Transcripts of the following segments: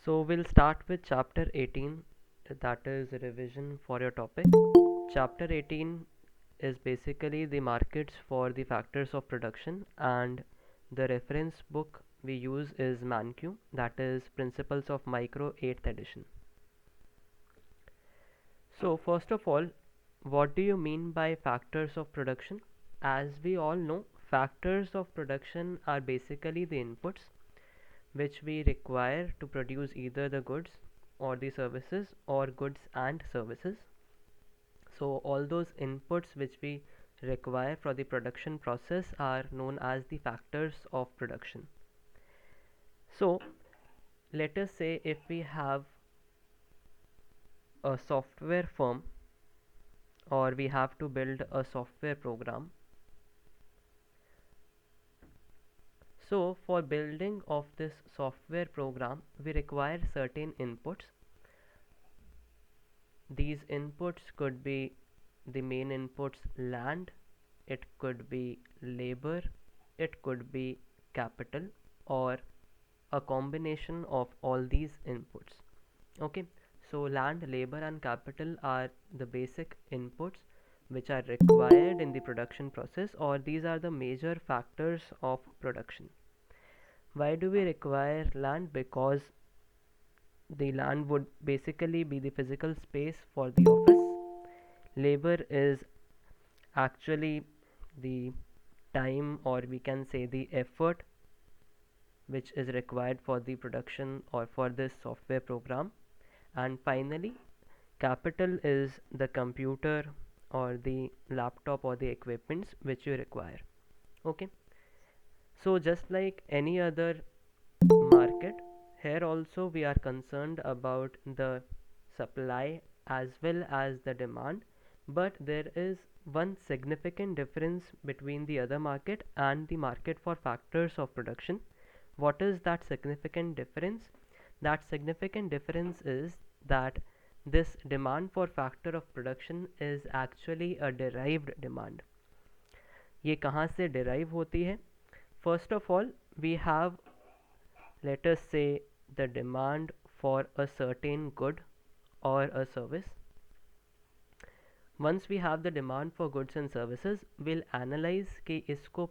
So we'll start with chapter 18, that is revision for your topic. Chapter 18 is basically the markets for the factors of production, and the reference book we use is ManQ, that is Principles of Micro 8th edition. So first of all, what do you mean by factors of production? As we all know, factors of production are basically the inputs which we require to produce either the goods or the services or goods and services. So all those inputs which we require for the production process are known as the factors of production. So let us say if we have a software firm or we have to build a software program. So for building of this software program we require certain inputs. These inputs could be the main inputs: land, it could be labor, it could be capital, or a combination of all these inputs. Okay, so land, labor and capital are the basic inputs which are required in the production process, or these are the major factors of production. Why do we require land? Because the land would basically be the physical space for the office. Labor is actually the time, or we can say the effort, which is required for the production or for this software program. And finally, capital is the computer or the laptop or the equipments which you require. Okay, so just like any other market, here also we are concerned about the supply as well as the demand, but there is one significant difference between the other market and the market for factors of production. What is that significant difference? That significant difference is that this demand for factor of production is actually a derived demand. ये कहाँ से derive होती है? First of all, we have, let us say, the demand for a certain good or a service. Once we have the demand for goods and services, we'll analyze कि इसको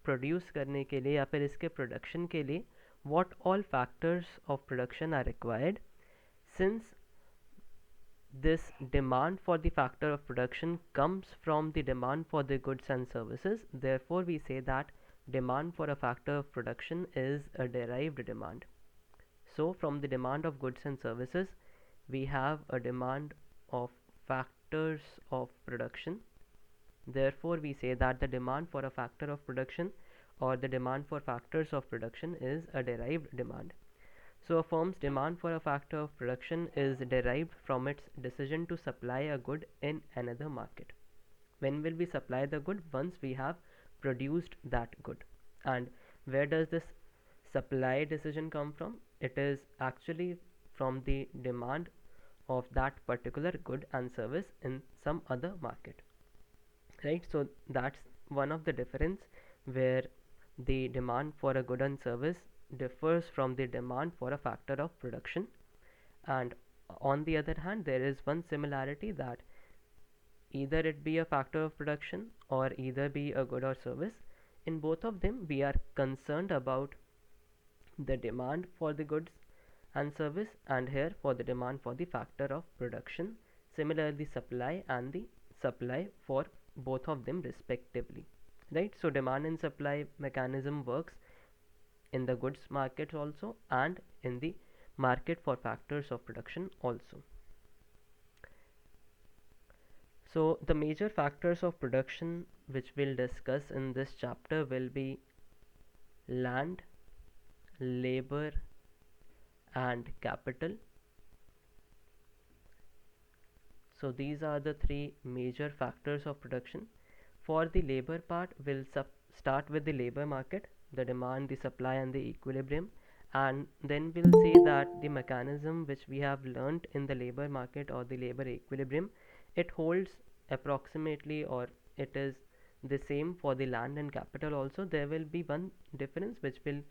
produce करने के लिए या फिर इसके production के लिए what all factors of production are required. Since this demand for the factor of production comes from the demand for the goods and services, therefore we say that demand for a factor of production is a derived demand. So from the demand of goods and services we have a demand of factors of production. Therefore we say that the demand for a factor of production or the demand for factors of production is a derived demand. So a firm's demand for a factor of production is derived from its decision to supply a good in another market. When will we supply the good? Once we have produced that good. And where does this supply decision come from? It is actually from the demand of that particular good and service in some other market, right? So that's one of the difference, where the demand for a good and service differs from the demand for a factor of production. And on the other hand, there is one similarity, that either it be a factor of production or either be a good or service, in both of them we are concerned about the demand for the goods and service, and here for the demand for the factor of production. Similarly, supply and the supply for both of them respectively, right? So demand and supply mechanism works in the goods market also and in the market for factors of production also. So the major factors of production which we'll discuss in this chapter will be land, labor and capital. So these are the three major factors of production. For the labor part, we'll start with the labor market, the demand, the supply and the equilibrium, and then we'll see that the mechanism which we have learnt in the labor market or the labor equilibrium, it holds approximately, or it is the same for the land and capital also. There will be one difference which will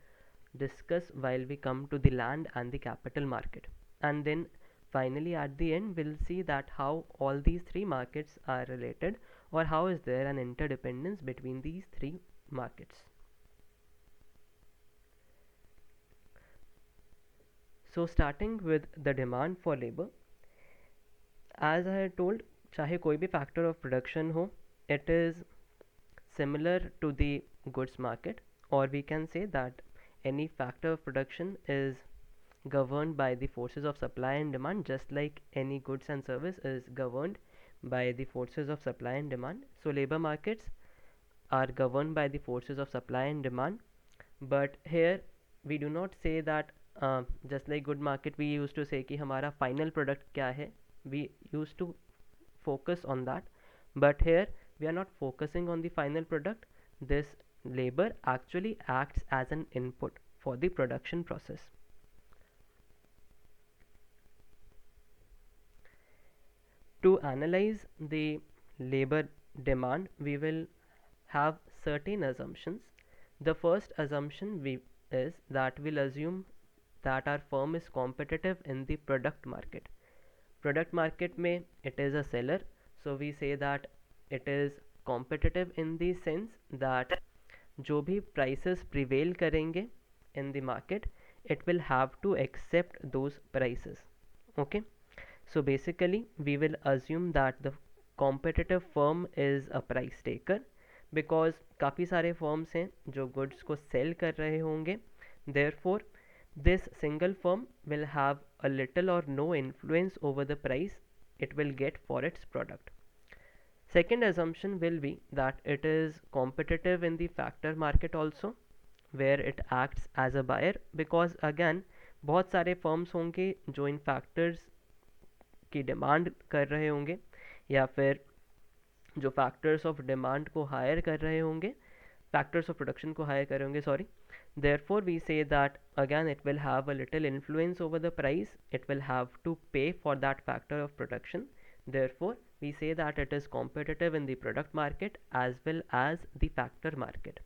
discuss while we come to the land and the capital market. And then finally at the end we'll see that how all these three markets are related, or how is there an interdependence between these three markets. So starting with the demand for labor, as I had told, चाहे कोई भी factor of production हो, it is similar to the goods market, or we can say that any factor of production is governed by the forces of supply and demand, just like any goods and service is governed by the forces of supply and demand. So labor markets are governed by the forces of supply and demand, but here we do not say that just like good market we used to say कि हमारा final product क्या है, we used to focus on that, but here we are not focusing on the final product. This labor actually acts as an input for the production process. To analyze the labor demand, we will have certain assumptions. The first assumption is that we'll assume that our firm is competitive in the product market. Product market में it is a seller, so we say that it is competitive in the sense that जो भी prices prevail करेंगे in the market, it will have to accept those prices. Okay, so basically we will assume that the competitive firm is a price taker, because काफ़ी सारे firms हैं जो goods को sell कर रहे होंगे. Therefore this single firm will have a little or no influence over the price it will get for its product. Second assumption will be that it is competitive in the factor market also, where it acts as a buyer, because again बहुत सारे firms होंगे जो इन factors की demand कर रहे होंगे, या फिर जो फैक्टर्स ऑफ डिमांड को हायर कर रहे होंगे, फैक्टर्स ऑफ प्रोडक्शन को हायर कर रहे होंगे, sorry. Therefore we say that again it will have a little influence over the price, it will have to pay for that factor of production. Therefore we say that it is competitive in the product market as well as the factor market.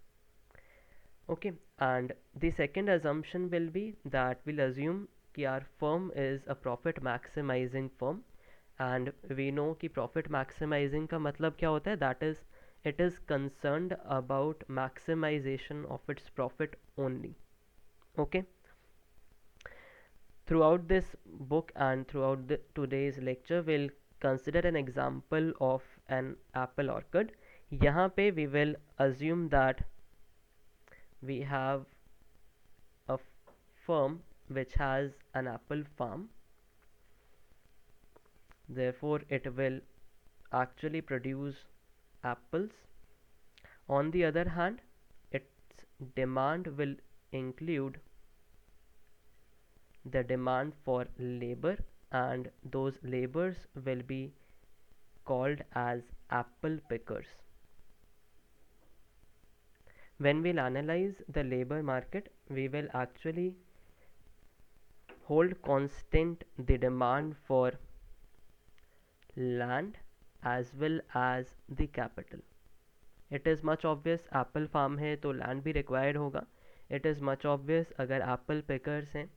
Okay, and the second assumption will be that we'll assume कि our firm is a profit maximizing firm, and we know कि profit maximizing का मतलब क्या होता है, that is it is concerned about maximization of its profit only. Okay, throughout this book and throughout today's lecture we'll consider an example of an apple orchard. यहाँ पे we will assume that we have a firm which has an apple farm. Therefore it will actually produce apples. On the other hand, its demand will include the demand for labor, and those laborers will be called as apple pickers. When we'll analyze the labor market, we will actually hold constant the demand for land as well as the capital. It is much obvious apple farm है तो land भी required होगा. It is much obvious अगर apple pickers हैं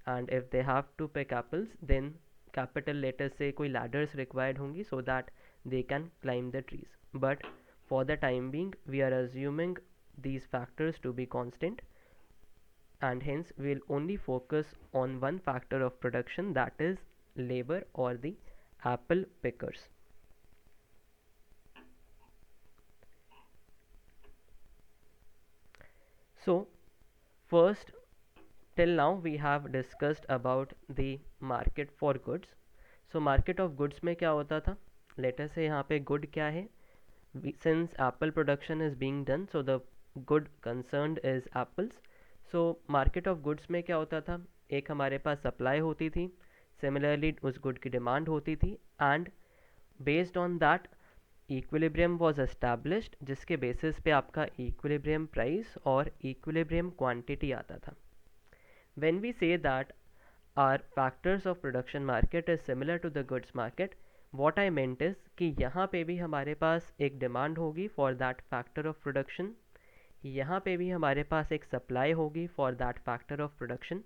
and if they have to pick apples, then capital, let us say कोई ladders required होंगी so that they can climb the trees. But for the time being we are assuming these factors to be constant, and hence we will only focus on one factor of production, that is labor or the apple pickers. So first, till now we have discussed about the market for goods. So market of goods में क्या होता था, let us say यहाँ पे good क्या है, since apple production is being done, so the good concerned is apples. So market of goods में क्या होता था, एक हमारे पास सप्लाई होती थी, सिमिलरली उस गुड की डिमांड होती थी, and based on that equilibrium was established, जिसके बेसिस पे आपका इक्विलिब्रियम प्राइस और इक्विलिब्रियम क्वांटिटी आता था. When we say that are factors of production market is similar to the goods market, what I meant is कि यहाँ पे भी हमारे पास एक डिमांड होगी for that factor of production, यहाँ पे भी हमारे पास एक सप्लाई होगी for that factor of production.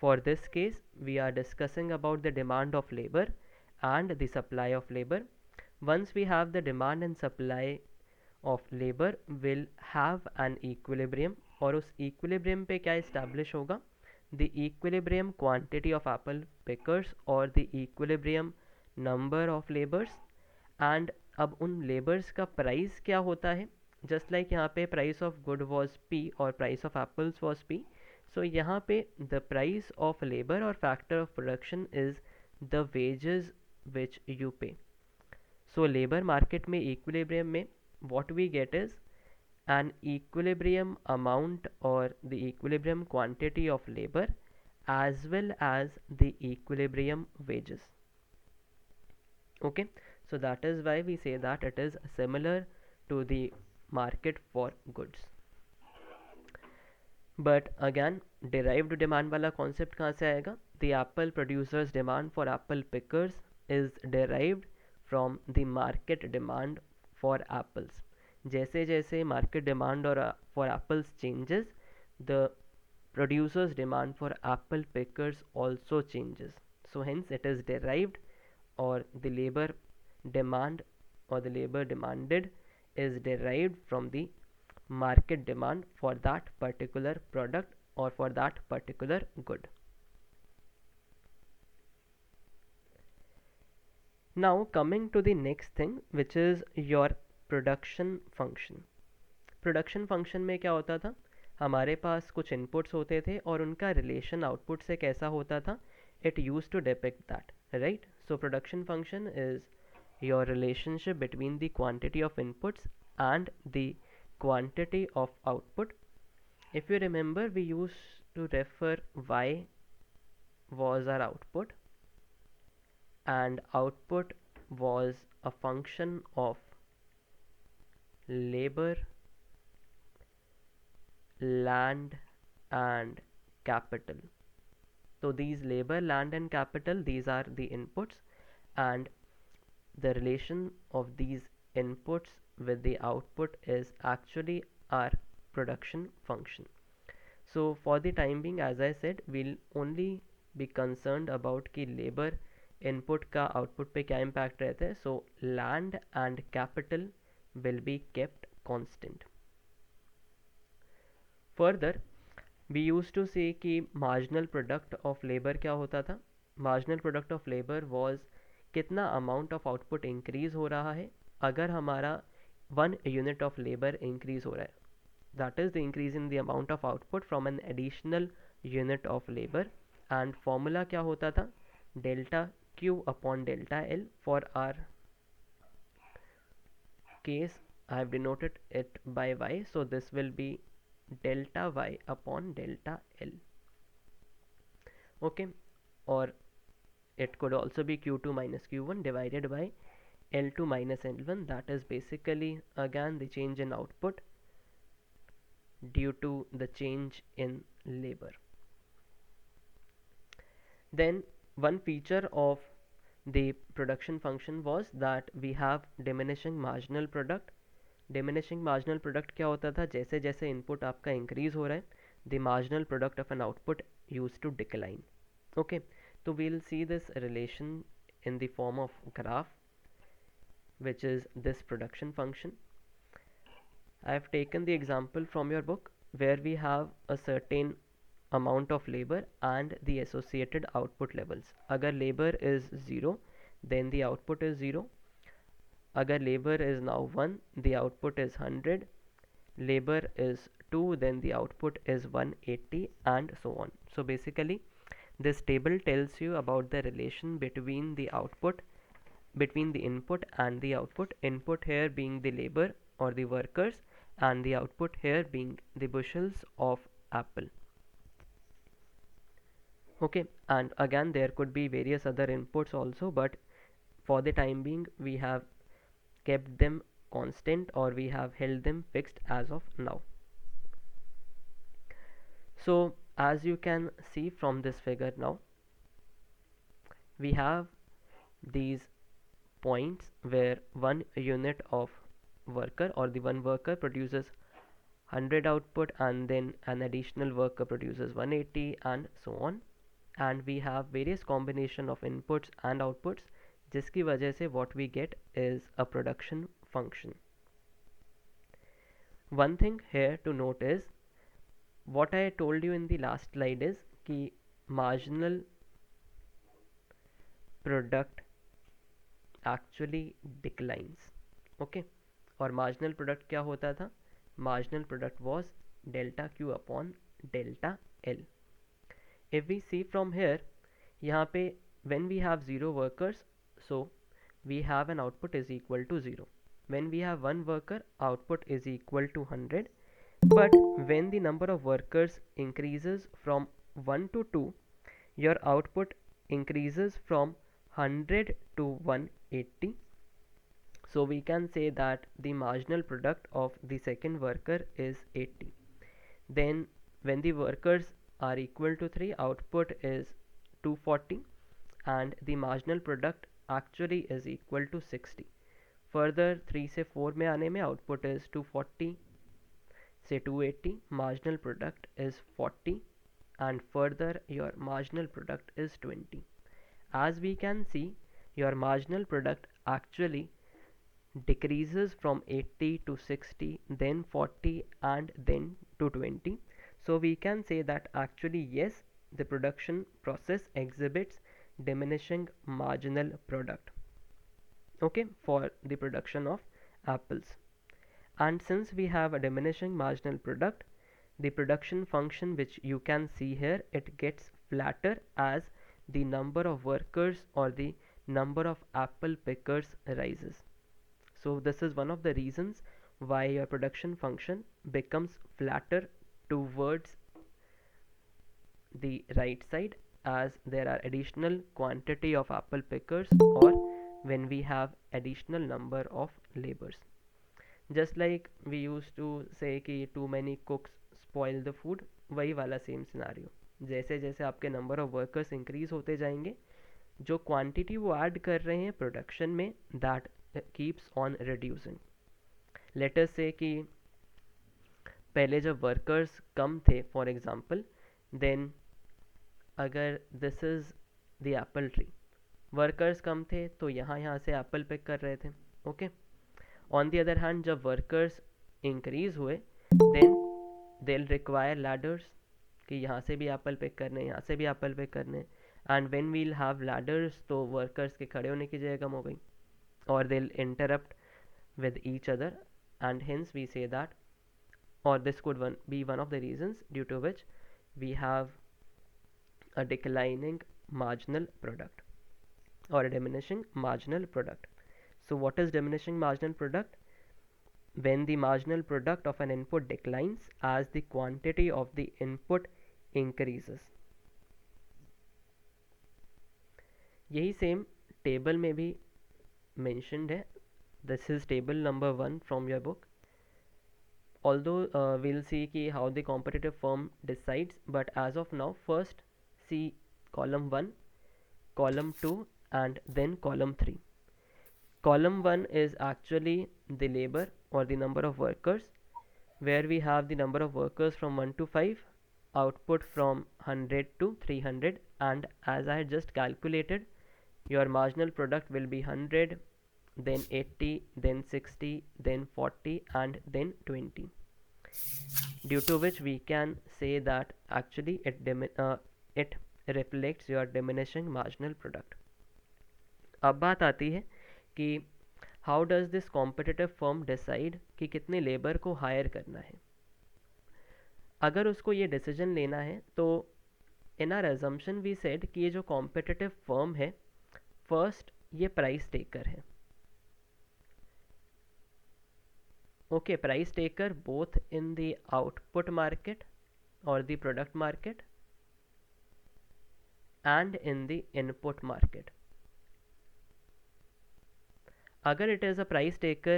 For this case, we are discussing about the demand of labor and the supply of labor. Once we have the demand and supply of labor, we'll have an equilibrium. और उस equilibrium पे क्या establish होगा? The equilibrium quantity of apple pickers or the equilibrium number of laborers. And अब उन laborers का price क्या होता है? Just like यहाँ पे price of good was P और price of apples was P. So यहाँ पे the price of labor or factor of production is the wages which you pay. So labor market में equilibrium में what we get is an equilibrium amount or the equilibrium quantity of labor as well as the equilibrium wages. Okay, so that is why we say that it is similar to the market for goods. But again, derived demand वाला concept कहाँ से आएगा? The apple producers demand for apple pickers is derived from the market demand for apples. जैसे जैसे market demand और for apples changes, the producers demand for apple pickers also changes. So hence it is derived, or the labor demand or the labor demanded is derived from the market demand for that particular product or for that particular good. Now coming to the next thing, which is your production function. Production function में क्या होता था? हमारे पास कुछ inputs होते थे और उनका रिलेशन आउटपुट से कैसा होता था? It use to depict that, right? So production function is your relationship between the quantity of inputs and the quantity of output. If you remember, we used to refer y was our output and output was a function of labor, land and capital. So these labor, land and capital, these are the inputs, and the relation of these inputs with the output is actually our production function. So for the time being, as I said, we'll only be concerned about कि labor input का output पे क्या impact रहता है. So land and capital will be kept constant. Further, we used to say कि marginal product of labor क्या होता था? Marginal product of labor was कितना amount of output increase हो रहा है अगर हमारा 1 unit of labor increase हो रहा है. That is the increase in the amount of output from an additional unit of labor. And formula क्या होता था? Delta Q upon delta L. For our case, I have denoted it by Y, so this will be delta Y upon delta L. Okay, or it could also be Q2 minus Q1 divided by L2 minus L1. That is basically again the change in output due to the change in labor. Then one feature of the production function was that we have diminishing marginal product. Diminishing marginal product क्या होता था? जैसे जैसे input आपका increase हो रहा है, the marginal product of an output used to decline. Okay, so we'll see this relation in the form of graph, which is this production function. I have taken the example from your book where we have a certain amount of labor and the associated output levels. Agar labor is 0, then the output is 0. Agar labor is now 1, the output is 100. Labor is 2, then the output is 180, and so on. So basically, this table tells you about the relation between the output, between the input and the output. Input here being the labor or the workers, and the output here being the bushels of apple. Okay, and again there could be various other inputs also, but for the time being we have kept them constant, or we have held them fixed as of now. So as you can see from this figure now, we have these points where one unit of worker or the one worker produces 100 output, and then an additional worker produces 180, and so on. And we have various combination of inputs and outputs, जिसकी वजह से what we get is a production function. One thing here to note is what I told you in the last slide is कि marginal product actually declines. Okay, और marginal product क्या होता था? Marginal product was delta Q upon delta L. If we see from here, यहाँ पे when we have 0 workers, so we have an output is equal to 0. When we have 1 worker, output is equal to 100. But when the number of workers increases from 1 to 2, your output increases from 100 to 180. So we can say that the marginal product of the second worker is 80. Then when the workers are equal to 3, output is 240, and the marginal product actually is equal to 60. Further 3 से 4 में आने में output is 240 say 280, marginal product is 40, and further your marginal product is 20. As we can see, your marginal product actually decreases from 80 to 60, then 40, and then to 20. So we can say that actually yes, the production process exhibits diminishing marginal product, okay, for the production of apples. And since we have a diminishing marginal product, the production function which you can see here, it gets flatter as the number of workers or the number of apple pickers rises. So this is one of the reasons why your production function becomes flatter towards the right side as there are additional quantity of apple pickers, or when we have additional number of laborers. Just like we used to say कि too many cooks spoil the food, वही वाला same scenario. जैसे जैसे आपके number of workers increase होते जाएंगे, जो quantity वो ऐड कर रहे हैं प्रोडक्शन में, that keeps on reducing. Let us say कि पहले जब वर्कर्स कम थे फॉर एग्जांपल, देन अगर this is the apple tree, workers कम थे तो यहाँ से एप्पल पिक कर रहे थे. Okay, on the other hand जब वर्कर्स इंक्रीज हुए, देन दे रिक्वायर लैडर्स कि यहाँ से भी एप्पल पिक करने, यहाँ से भी एप्पल पिक करने. And when we'll have ladders, तो वर्कर्स के खड़े होने की जगह कम हो गई, और they interrupt with each other, and hence we say that, or this could be one of the reasons due to which we have a declining marginal product or a diminishing marginal product. So what is diminishing marginal product? When the marginal product of an input declines as the quantity of the input increases. यही same table में भी mentioned है. This is table number 1 from your book. Although we'll see ki how the competitive firm decides, but as of now, first see column 1, column 2, and then column 3. Column 1 is actually the labor or the number of workers, where we have the number of workers from 1 to 5, output from 100 to 300, and as I had just calculated, your marginal product will be 100, then 80, then 60, then 40, and then 20, due to which we can say that actually it reflects your diminishing marginal product. अब बात आती है कि how does this competitive firm decide कि कितने labour को higher करना है. अगर उसको ये डिसीजन लेना है तो इन आर assumption we said कि ये जो competitive firm है, फर्स्ट ये प्राइस टेकर है. Okay, price taker both in the output market or the product market and in the input market. Agar it is a price taker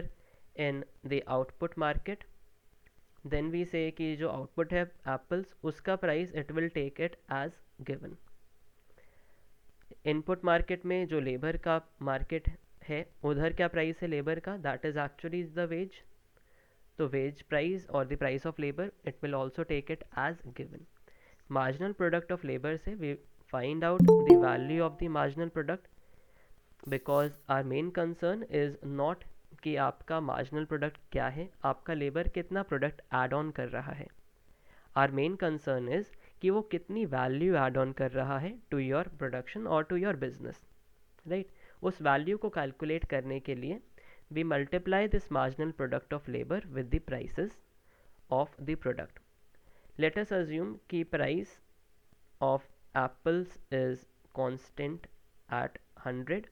in the output market, then we say कि जो output है apples, उसका price it will take it as given. Input market में जो labor का market है, उधर क्या price है labor का, that is actually the wage. तो wage price or the price of labor, it will also take it as given. Marginal product of labor से we find out the value of the marginal product, because our main concern is not कि आपका marginal product क्या है, आपका labor कितना product add on कर रहा है. Our main concern is कि वो कितनी value add on कर रहा है to your production or to your business, right? उस value को calculate करने के लिए we multiply this marginal product of labor with the prices of the product. Let us assume कि price of apples is constant at 100,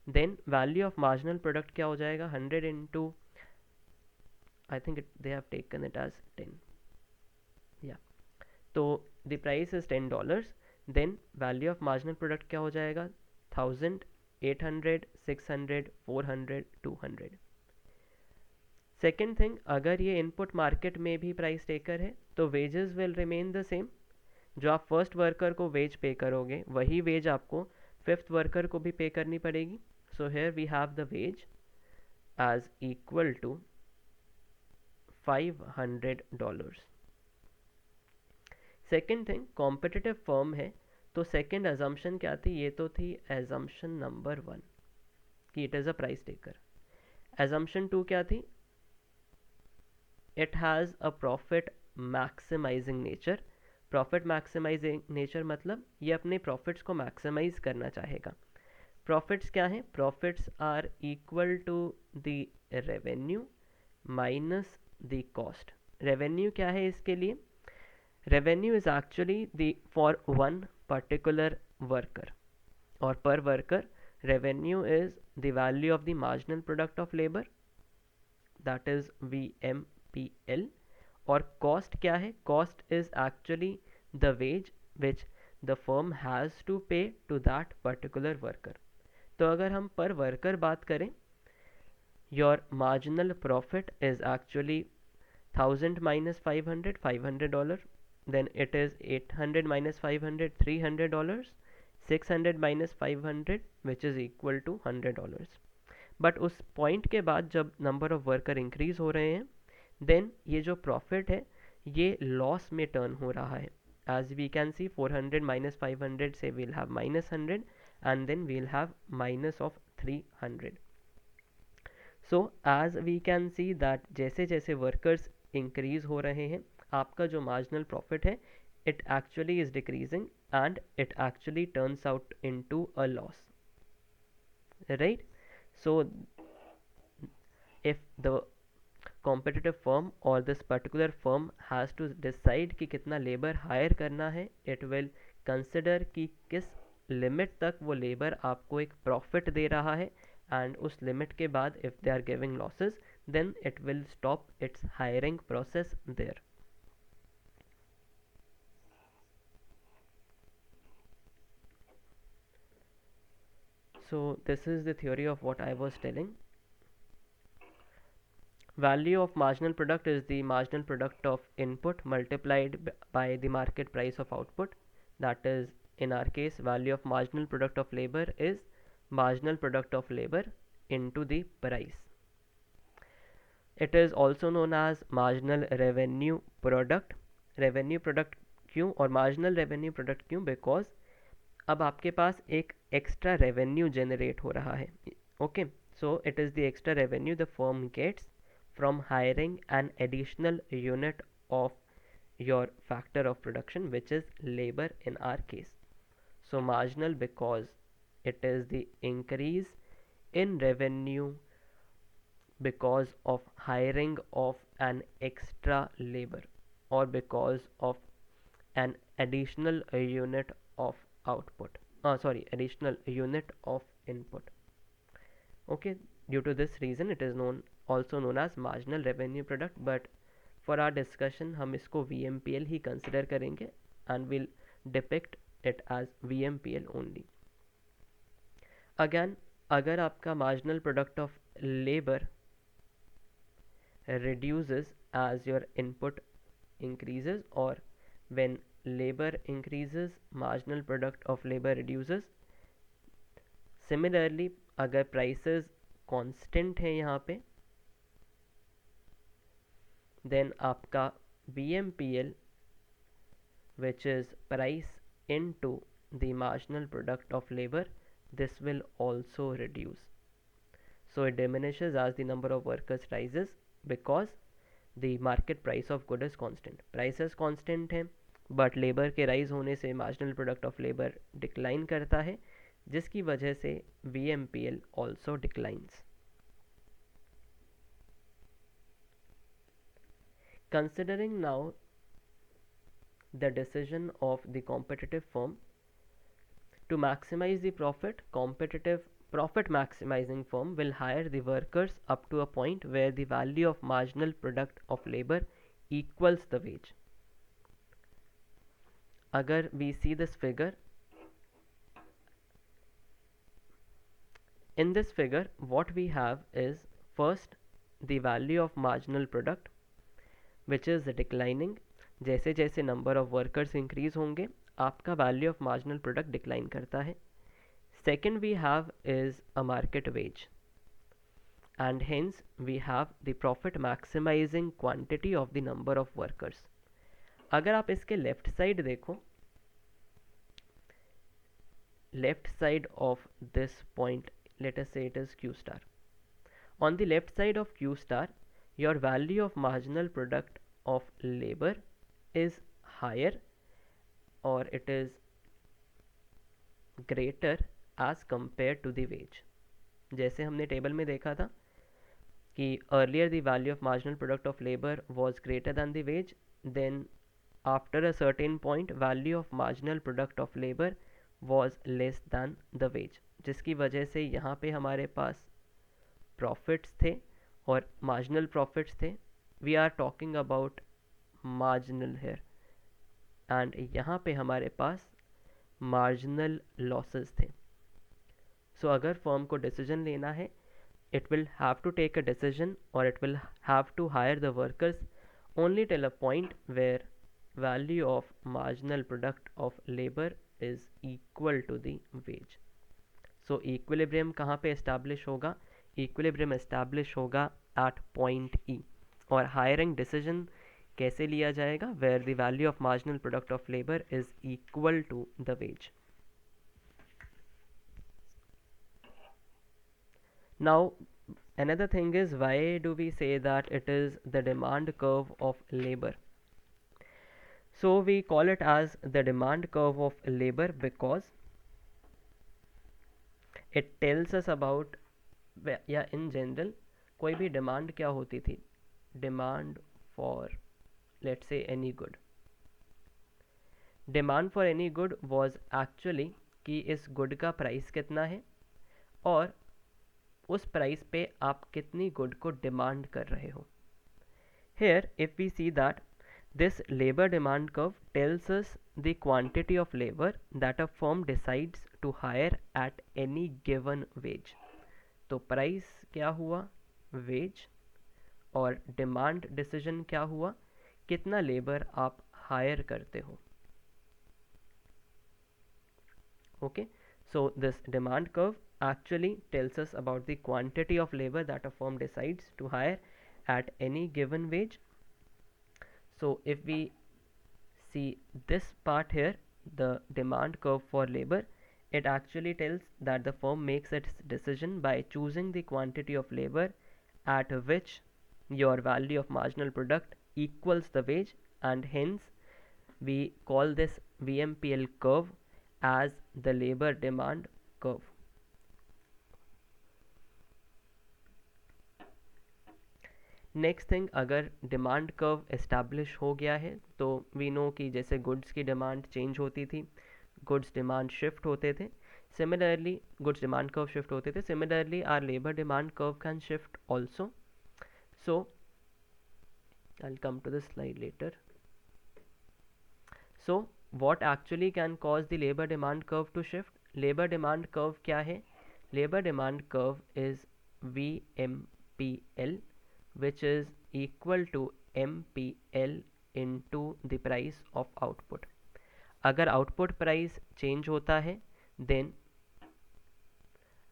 then value of marginal product क्या हो जाएगा, 100 into, I think they have taken it as 10, yeah, तो the price is $10, then value of marginal product क्या हो जाएगा, 1000, 800, 600, 400, 200. Second thing, अगर ये इनपुट मार्केट में भी प्राइस टेकर है तो wages will remain the same. जो आप फर्स्ट वर्कर को वेज पे करोगे वही वेज आपको फिफ्थ वर्कर को भी पे करनी पड़ेगी. So here we have the wage as equal to $500. Second thing, competitive firm है तो सेकेंड अजम्पशन क्या थी, ये तो थी एजम्पशन नंबर 1 कि it is a price taker. Assumption 2 क्या थी, it has a profit maximising nature. Profit maximising nature मतलब ये अपने प्रॉफिट्स को मैक्सिमाइज करना चाहेगा. प्रॉफिट्स क्या हैं, profits are equal to the revenue minus the cost. Revenue क्या है इसके लिए, revenue is actually the for one particular worker, और per worker revenue is the value of the marginal product of labour, that is VMPL. और cost क्या है, cost is actually the wage which the firm has to pay to that particular worker. तो अगर हम per worker बात करें, your marginal profit is actually 1000 minus 500, $500. Then it is 800 minus 500, $300. 600 minus 500, which is equal to $100. But उस point के बाद जब number of worker increase हो रहे हैं, देन ये जो प्रॉफिट है ये लॉस में टर्न हो रहा है. As we can see 400 minus 500 से we'll have -100 and then we'll have minus of 300. So as we can see that जैसे जैसे वर्कर्स इंक्रीज हो रहे हैं, आपका जो मार्जिनल प्रॉफिट है it actually is decreasing and it actually turns out into a loss, right? So if the competitive firm or this particular firm has to decide कि कितना लेबर हायर करना है, it will consider कि किस limit तक वो labour आपको एक प्रॉफिट दे रहा है, एंड उस लिमिट के बाद if they are giving losses then it will stop its hiring process there. So this is the theory of what I was telling. Value of marginal product is the marginal product of input multiplied by the market price of output. That is, in our case, value of marginal product of labor is marginal product of labor into the price. It is also known as marginal revenue product. Revenue product क्यों और marginal revenue product क्यों? Because अब आपके पास एक extra revenue generate हो रहा है. Okay, so it is the extra revenue the firm gets from hiring an additional unit of your factor of production, which is labor in our case. So marginal because it is the increase in revenue because of hiring of an extra labor or because of an additional unit of output, additional unit of input. Okay, due to this reason it is also known as marginal revenue product, but for our discussion हम इसको VMPL ही consider करेंगे and will depict it as VMPL only. Again, अगर आपका marginal product of labor reduces as your input increases, or when labor increases marginal product of labor reduces. Similarly, अगर prices constant है यहाँ पे, then आपका VMPL which is price into the marginal product of labor, this will also reduce. So it diminishes as the number of workers rises because the market price of good is constant. Prices constant है but labor के rise होने से marginal product of labor decline करता है, जिसकी वजह से VMPL also declines. Considering now the decision of the competitive firm to maximize the profit, competitive profit maximizing firm will hire the workers up to a point where the value of marginal product of labor equals the wage. Agar we see this figure, in this figure what we have is first the value of marginal product which is declining. जैसे जैसे number of workers increase होंगे आपका value of marginal product decline करता है. Second we have is a market wage and hence we have the profit maximizing quantity of the number of workers. अगर आप इसके left side देखो, left side of this point, let us say it is Q star. On the left side of Q star, your value of marginal product of labor is higher or it is greater as compared to the wage. जैसे हमने table में देखा था कि earlier the value of marginal product of labor was greater than the wage, then after a certain point value of marginal product of labor was less than the wage, जिसकी वजह से यहाँ पे हमारे पास profits थे और marginal profits थे. We are talking about marginal here and यहाँ पे हमारे पास marginal losses थे. So अगर firm को decision लेना है, it will have to take a decision or it will have to hire the workers only till a point where value of marginal product of labor is equal to the wage. So equilibrium कहाँ पे establish होगा? Equilibrium establish होगा at point E. और hiring decision कैसे लिया जाएगा? Where the value of marginal product of labor is equal to the wage. Now another thing is, why do we say that it is the demand curve of labor? So we call it as the demand curve of labor because it tells us about, या in general कोई भी demand क्या होती थी? Demand for let's say any good. Demand for any good was actually कि इस good का price कितना है और उस प्राइस पे आप कितनी गुड को डिमांड कर रहे हो. Here if we see that this labor demand curve tells us the quantity of labor that a firm decides to hire at any given wage. तो प्राइस क्या हुआ? वेज. और डिमांड डिसीजन क्या हुआ? कितना लेबर आप हायर करते हो. Okay, so this demand curve actually tells us about the quantity of labor that a firm decides to hire at any given wage. So if we see this part here, the demand curve for labor, it actually tells that the firm makes its decision by choosing the quantity of labor at which your value of marginal product equals the wage, and hence we call this VMPL curve as the labor demand curve. Next thing, अगर demand curve establish हो गया है तो we no कि जैसे goods की demand change होती थी, गुड्स डिमांड शिफ्ट होते थे, similarly goods demand curve shift होते थे, similarly our labour demand curve can shift also. So I will come to this slide later. So what actually can cause the labor demand curve to shift? Labor demand curve क्या है? Labor demand curve is VMPL which is equal to MPL into the price of output. अगर output price change होता है then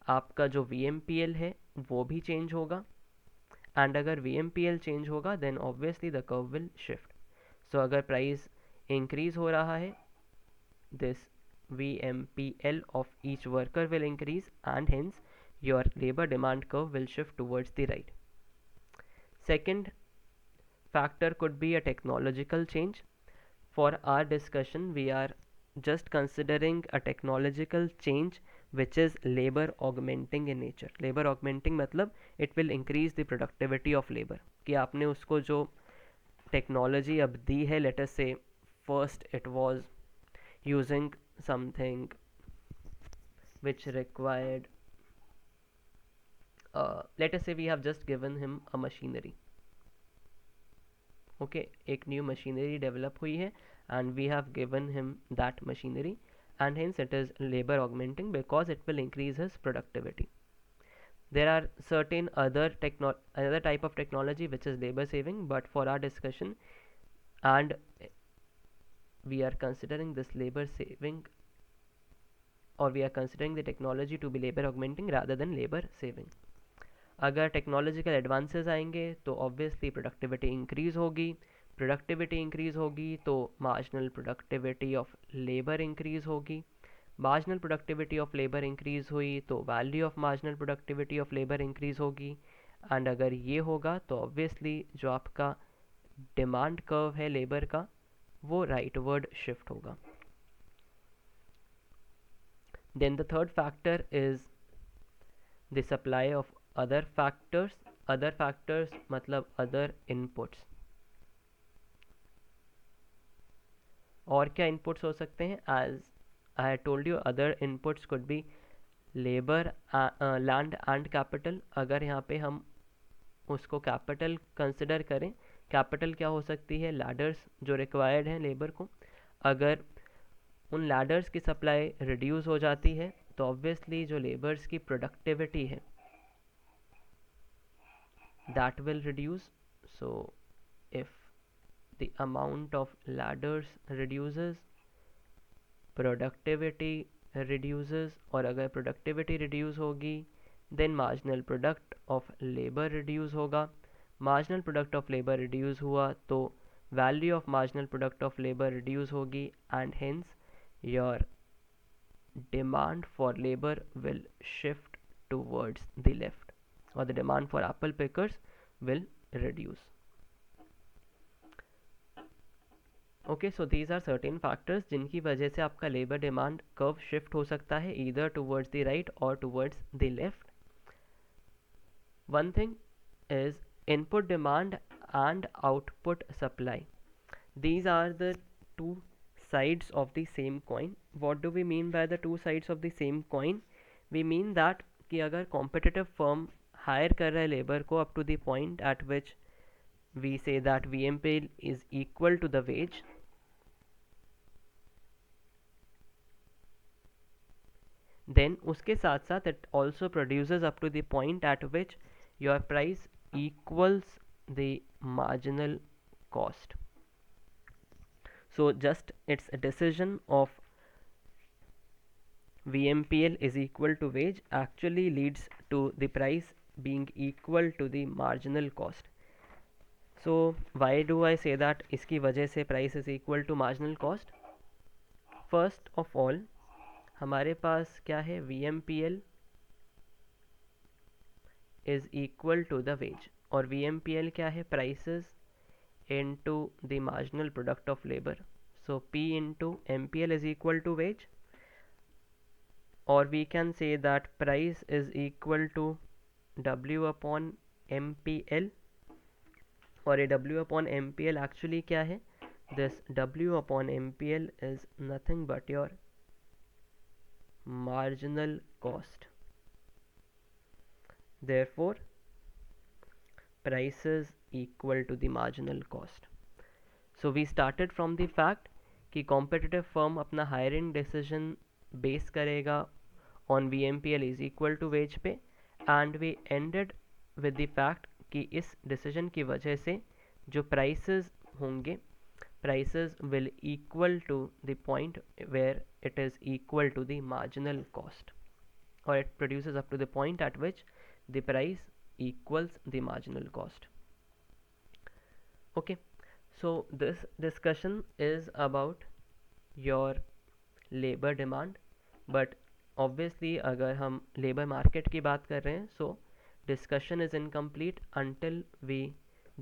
आपका जो VMPL है वो भी change होगा एंड अगर VMPL चेंज होगा then obviously the curve will shift. So अगर प्राइस इंक्रीज हो रहा है, this VMPL of each worker will increase and hence your labor demand curve will shift towards the right. Second factor could be a technological change. For our discussion, we are just considering a technological change which is labor augmenting in nature. Labor augmenting मतलब it will increase the productivity of labor. कि आपने उसको जो technology अब दी है, let us say first it was using something which required let us say we have just given him a machinery. Okay, एक new machinery develop हुई है and we have given him that machinery and hence it is labor augmenting because it will increase his productivity. There are certain another type of technology which is labor saving, but for our discussion and we are considering this labor saving, or we are considering the technology to be labor augmenting rather than labor saving. अगर technological advances आएंगे तो obviously productivity increase होगी. Productivity increase होगी तो marginal productivity of labour increase होगी. Marginal productivity of labour increase हुई तो value of marginal productivity of labour increase होगी. एंड अगर ये होगा तो ऑब्वियसली जो आपका डिमांड कर्व है लेबर का वो राइटवर्ड शिफ्ट होगा. Then the third factor is the supply of other factors मतलब other inputs. और क्या inputs हो सकते हैं? As I had told you, other inputs could be labor, land and capital. अगर यहाँ पे हम उसको कैपिटल कंसिडर करें, कैपिटल क्या हो सकती है? लैडर्स जो रिक्वायर्ड हैं लेबर को. अगर उन लैडर्स की सप्लाई रिड्यूस हो जाती है तो ऑब्वियसली जो लेबर्स की प्रोडक्टिविटी है that will reduce. So if the amount of ladders reduces, productivity reduces, और अगर productivity reduce होगी then marginal product of labor reduce होगा. marginal product of labor reduce हुआ तो value of marginal product of labor reduce होगी and hence your demand for labor will shift towards the left, or the demand for apple pickers will reduce. Okay, so these are certain factors जिनकी वजह से आपका labor demand curve shift हो सकता है either towards the right or towards the left. One thing is input demand and output supply. These are the two sides of the same coin. What do we mean by the two sides of the same coin? We mean that कि अगर competitive firm higher कर रहा है labour को up to the point at which we say that VMPL is equal to the wage, then उसके साथ साथ it also produces up to the point at which your price equals the marginal cost. So just it's a decision of VMPL is equal to wage actually leads to the price being equal to the marginal cost. So why do I say that इसकी वजह से price is equal to marginal cost? First of all हमारे पास क्या है, VMPL is equal to the wage, और VMPL क्या है, prices into the marginal product of labor. So P into MPL is equal to wage, or we can say that price is equal to W upon MPL, और ये W upon MPL actually क्या है, this W upon MPL is nothing but your marginal cost. Therefore price is equal to the marginal cost. So we started from the fact कि competitive firm अपना hiring decision base करेगा on VMPL is equal to wage पे, and we ended with the fact कि इस decision की वजह से जो प्राइसेस होंगे, prices will equal to the point where it is equal to the marginal cost, और it produces up to the point at which the price equals the marginal cost. Okay, so this discussion is about your labor demand, but obviously अगर हम labor market की बात कर रहे हैं, so discussion is incomplete until we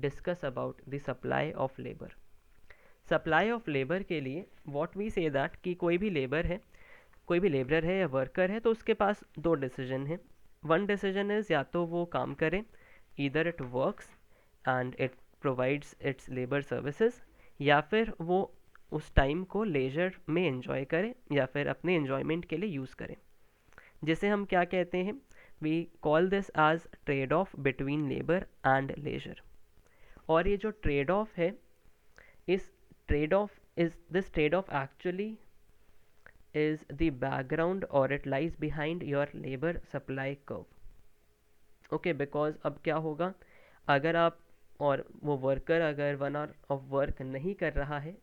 discuss about the supply of labor. supply of labor के लिए what we say that कि कोई भी labor है, कोई भी लेबरर है या वर्कर है, तो उसके पास दो डिसीजन है. वन डिसीजन इज़ या तो वो काम करे, either it works and it provides it's labour services, या फिर वो उस टाइम को लेजर में एंजॉय करे या फिर अपने एंजॉयमेंट के लिए यूज़ करें, जिसे हम क्या कहते हैं, we call this as trade off between labour and leisure. और ये जो ट्रेड ऑफ है, इस trade off is this trade off actually is the background or it lies behind your labor supply curve. Okay, because अब क्या होगा, अगर आप और वो वर्कर अगर 1 आवर ऑफ वर्क नहीं कर रहा है,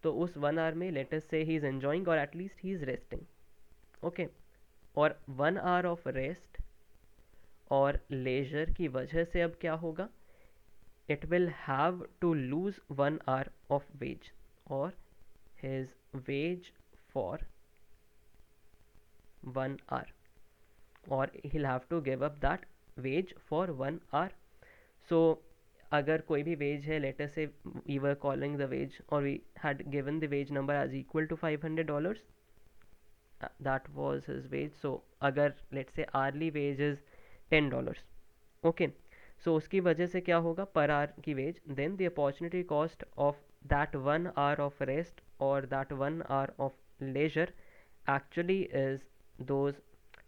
तो उस 1 आवर में let us say he is enjoying और at least he is resting. Okay, और 1 आवर ऑफ रेस्ट और लेजर की वजह से अब क्या होगा, it will have to lose 1 hour of wage और his wage for 1 hour, or he'll have to give up that wage for 1 hour. So अगर कोई भी wage है, let us say we were calling the wage or we had given the wage number as equal to $500, that was his wage. So अगर let's say hourly wage is $10, okay, so उसकी वजह से क्या होगा, per hour की wage, then the opportunity cost of that 1 hour of rest or that 1 hour of leisure actually is those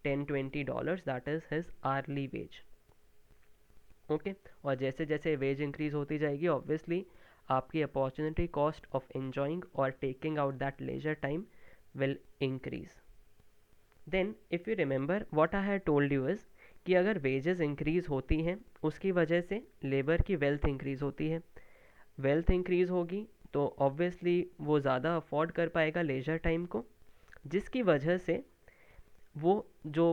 $10-20, that is his hourly wage. Okay, और जैसे जैसे wage increase होती जाएगी, ऑब्वियसली आपकी अपॉर्चुनिटी कॉस्ट ऑफ एंजॉइंग और taking out that leisure time will increase. Then if you remember what I had told you is कि अगर wages increase होती हैं, उसकी वजह से लेबर की वेल्थ इंक्रीज होती है. वेल्थ इंक्रीज होगी तो ऑब्वियसली वो ज़्यादा अफोर्ड कर पाएगा लेजर टाइम को, जिसकी वजह से वो जो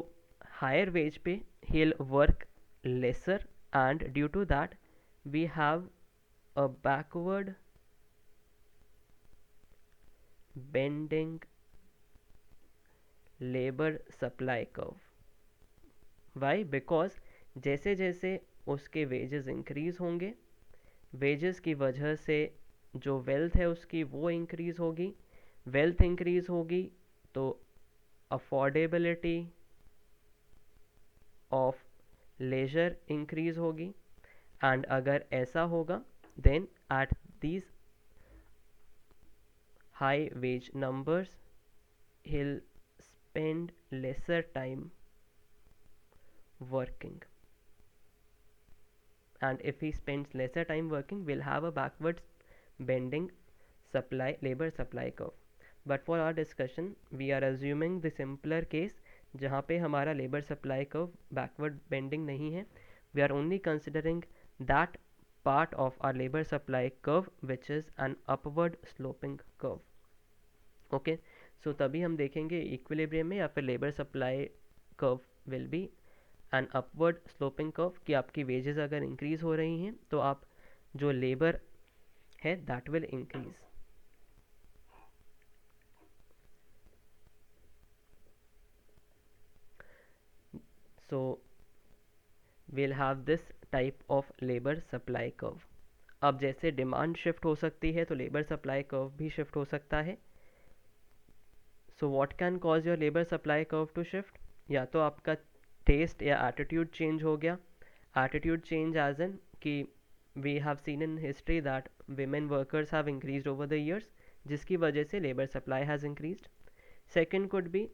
हायर वेज पे he'll work lesser, and due to that we have a backward bending labour supply curve. Why? Because जैसे जैसे उसके वेजेस इंक्रीज होंगे, वेजेस की वजह से जो वेल्थ है उसकी वो इंक्रीज होगी, वेल्थ इंक्रीज होगी तो अफोर्डेबिलिटी ऑफ लेजर इंक्रीज होगी, एंड अगर ऐसा होगा then at these high wage numbers he'll spend lesser time working, and if he spends lesser time working we'll have a backwards bending labor supply curve. But for our discussion we are assuming the simpler case जहाँ पे हमारा labor supply curve backward bending नहीं है. We are only considering that part of our labor supply curve which is an upward sloping curve. Okay, so तभी हम देखेंगे equilibrium में या फिर labour supply curve will be an upward sloping curve कि आपकी वेजेस अगर इंक्रीज हो रही हैं तो आप जो लेबर है that will increase. So will have this type of labour supply curve. अब जैसे डिमांड शिफ्ट हो सकती है तो लेबर सप्लाई कर्व भी शिफ्ट हो सकता है. So what can cause your labour supply curve to shift? या तो आपका टेस्ट या एटीट्यूड चेंज हो गया. एटीट्यूड चेंज एज इन कि we have seen in history that women workers have increased over the years, जिसकी वजह से labour supply has increased. Second could be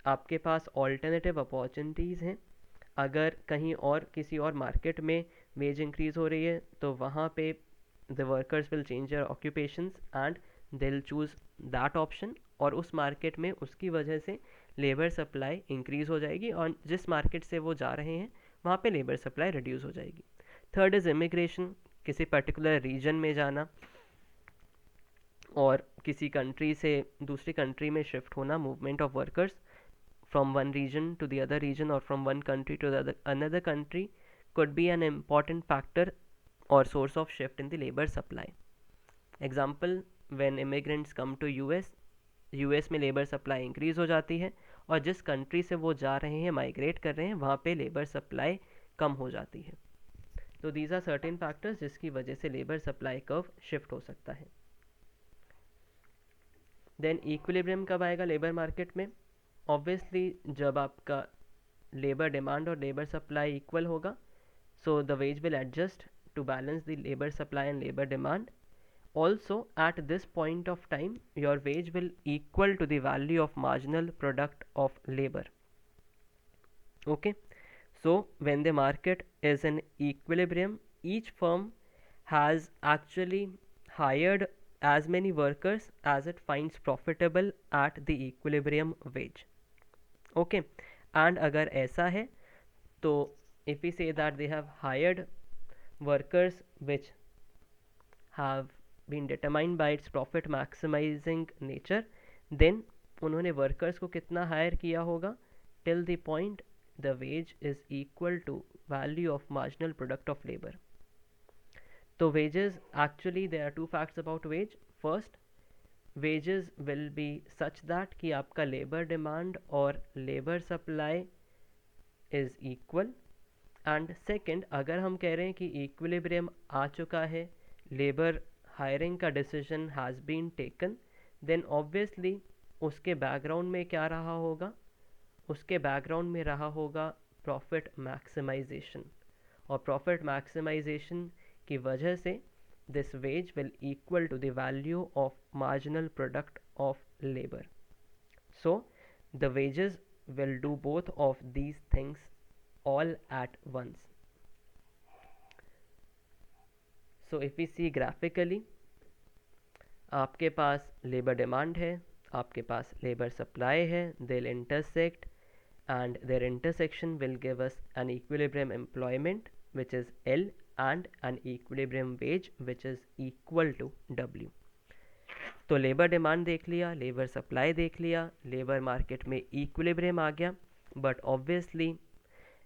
आपके पास ऑल्टरनेटिव अपॉर्चुनिटीज़ हैं. अगर कहीं और किसी और मार्केट में वेज इंक्रीज हो रही है तो वहाँ पे the workers will change their occupations and they will choose that option, और उस मार्केट में उसकी वजह से लेबर सप्लाई इंक्रीज हो जाएगी और जिस मार्केट से वो जा रहे हैं वहाँ पे लेबर सप्लाई रिड्यूस हो जाएगी. थर्ड इज़ इमिग्रेशन, किसी पर्टिकुलर रीजन में जाना और किसी कंट्री से दूसरी कंट्री में शिफ्ट होना, movement of workers from one region to the other region or from one country to the another country could be an important factor or source of shift in the labor supply. Example, when immigrants come to US में labour supply increase हो जाती है और जिस country से वो जा रहे हैं, माइग्रेट कर रहे हैं, वहाँ पे लेबर सप्लाई कम हो जाती है. तो दीज आर सर्टेन फैक्टर्स जिसकी वजह से लेबर सप्लाई कर्व शिफ्ट हो सकता है. देन इक्विलिब्रियम कब आएगा लेबर मार्केट में? ऑब्वियसली जब आपका लेबर डिमांड और लेबर सप्लाई इक्वल होगा, so the ways will adjust to balance the labor supply and labor demand. Also, at this point of time, your wage will equal to the value of marginal product of labor. Okay, so when the market is in equilibrium, each firm has actually hired as many workers as it finds profitable at the equilibrium wage. Okay, and अगर ऐसा है तो if we say that they have hired workers which have been determined by its profit maximizing nature, then उन्होंने workers को कितना hire किया होगा till the point the wage is equal to value of marginal product of labor. तो wages, actually there are two facts about wage. First, wages will be such that कि आपका labor demand और labor supply is equal. And second, अगर हम कह रहे हैं कि इक्विलिब्रियम आ चुका है, लेबर हायरिंग का decision has been taken, then obviously उसके बैकग्राउंड में क्या रहा होगा? उसके बैकग्राउंड में रहा होगा प्रॉफिट मैक्सिमाइजेशन, और प्रॉफिट मैक्सिमाइजेशन की वजह से this wage will equal to the value of marginal product of labour. So the wages will do both of these things all at once. So if we see graphically, आपके पास labour demand है, आपके पास labour supply है, they'll intersect and their intersection will give us an equilibrium employment which is L and an equilibrium wage which is equal to W. तो labour demand देख लिया, labour supply देख लिया, labour market में equilibrium आ गया, but obviously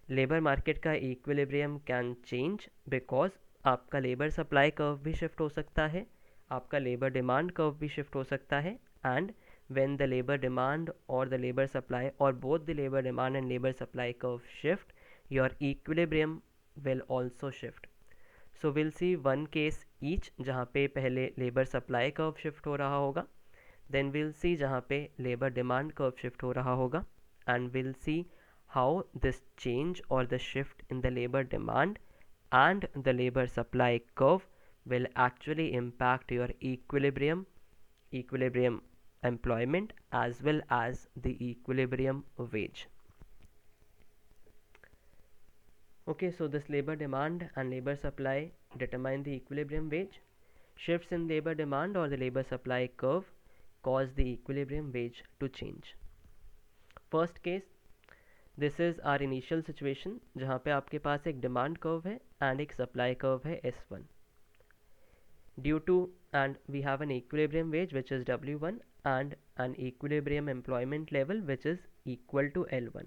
labour market का equilibrium can change because आपका labour supply curve भी शिफ्ट हो सकता है, आपका लेबर डिमांड कर्व भी शिफ्ट हो सकता है, and when the labour demand और द लेबर सप्लाई और both the labour demand and labour supply curve shift, your equilibrium will also shift. So will see one case each जहाँ पे पहले labour supply curve shift हो रहा होगा, then will see जहाँ पे लेबर डिमांड कर्व शिफ्ट हो रहा होगा, and will see how this change or the shift in the labor demand and the labor supply curve will actually impact your equilibrium employment as well as the equilibrium wage. Okay, so this labor demand and labor supply determine the equilibrium wage. Shifts in labor demand or the labor supply curve cause the equilibrium wage to change. First case, this is our initial situation जहाँ पे आपके पास एक demand curve है and एक supply curve है S1. Due to and we have an equilibrium wage which is W1 and an equilibrium employment level which is equal to L1.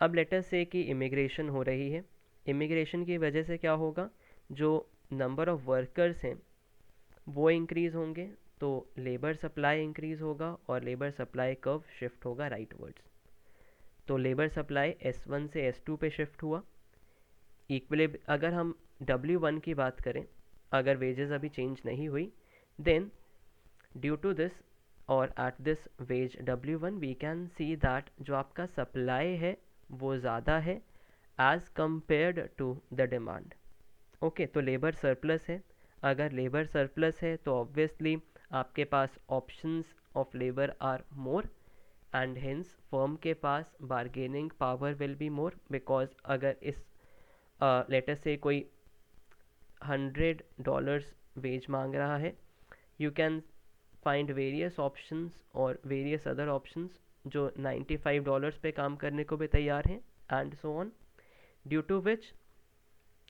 अब letter से कि इमिग्रेशन हो रही है, इमिग्रेशन की वजह से क्या होगा? जो नंबर ऑफ वर्कर्स हैं वो इंक्रीज़ होंगे, तो लेबर सप्लाई इंक्रीज़ होगा और लेबर सप्लाई कर्व शिफ्ट होगा राइटवर्ड्स. तो लेबर सप्लाई S1 से S2 पे शिफ्ट हुआ. अगर हम W1 की बात करें, अगर वेजेस अभी चेंज नहीं हुई, देन ड्यू टू दिस और at this wage W1 we can see that जो आपका सप्लाई है वो ज़्यादा है as compared to the demand. Okay, तो लेबर सरप्लस है. अगर लेबर सरप्लस है तो ऑब्वियसली आपके पास options of labour are more and hence firm के पास bargaining power will be more, because अगर इस लेटर से कोई $100 वेज मांग रहा है, you can find various options और वेरियस अदर ऑप्शंस जो $95 पे काम करने को भी तैयार हैं and so on. Due to which